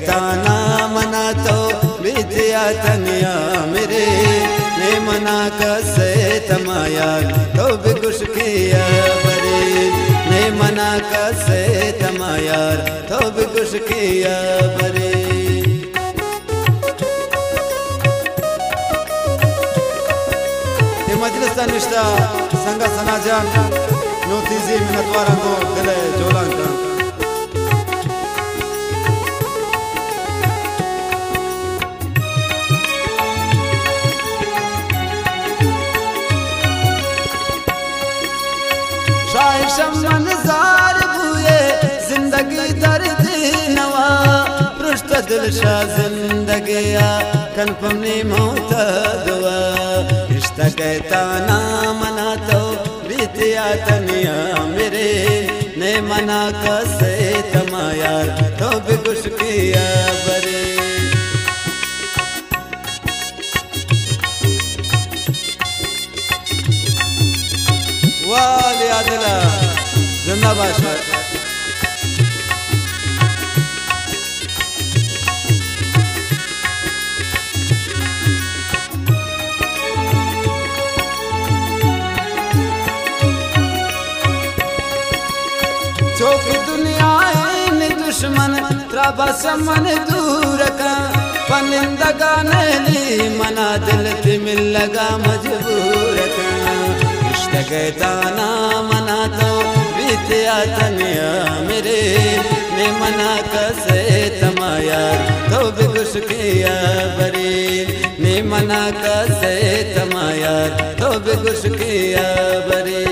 ताना मना तो बीतिया तनिया मेरे ने मना कसे तमायार तो भी कुछ किया बरे ने मना कसे तमायार तो भी कुछ किया बरे मजलिस निष्ठा संग सनाजान नोतीजी मिनतवारा को गले जोलान का शमन जार बुए जिंदगी दर्द नवा पृष्ठ दिल शाह जिंदगिया कनपमनी मौत दुआ रिश्ता कहता ना मना तो बीतिया तनिया मेरे ने मना कसे तमायार तो भी कुछ किया बरे वाले आदिला जिंदाबाद चौकी दुनिया दुश्मन त्राबा समन दूर का पनिंदगा नहीं मना दिल मिल लगा मजबूर का कहता ना मना तो बीतिया तनिया मेरे ने मना कसे तमायार तो भी कुछ किया बरे ने मना कसे तमायार तो भी कुछ किया बरे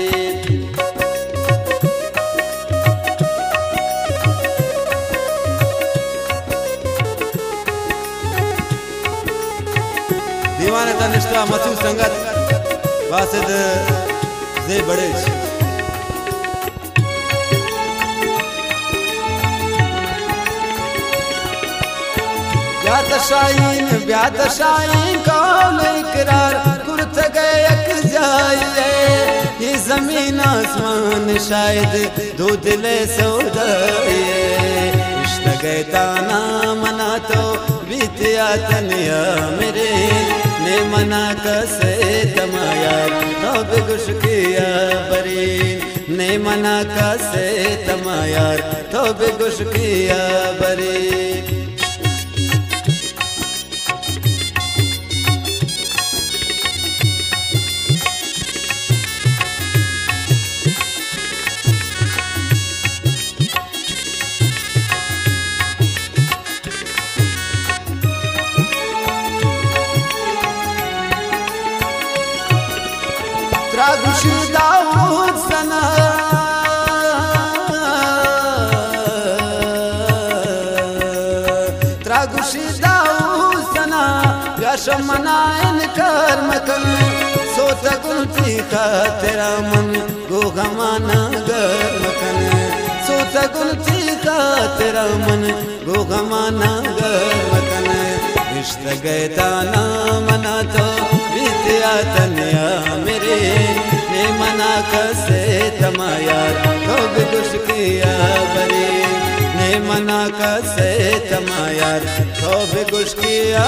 दीवाने तनिष्ठा मसूद संगत वासिद दे बड़े ब्यात शाइन कौल इकरार कुर्त गए एक जाए ये जमीन आसमान शायद दो दिले सौदाए इश्क गए ताना मना तो बीतिया तनिया मेरे ने मना कसे तमायार तो भी कुछ किया बरे ने मना कसे तमायार तो भी कुछ किया बरे त्रागुशी दाऊद सना त्रागुशी दाऊद सना याशम मनाइन कर मकन सोता गुलती का तेरा मन गो गमाना गर मकन सोता गुलती का तेरा मन गो गमाना गर मकन रिश्ता गए ताना मना तो बीतिया तनिया मेरे ने मना कसे तमायार तो भी कुछ किया बरे ने मना कसे तमायार तो भी कुछ किया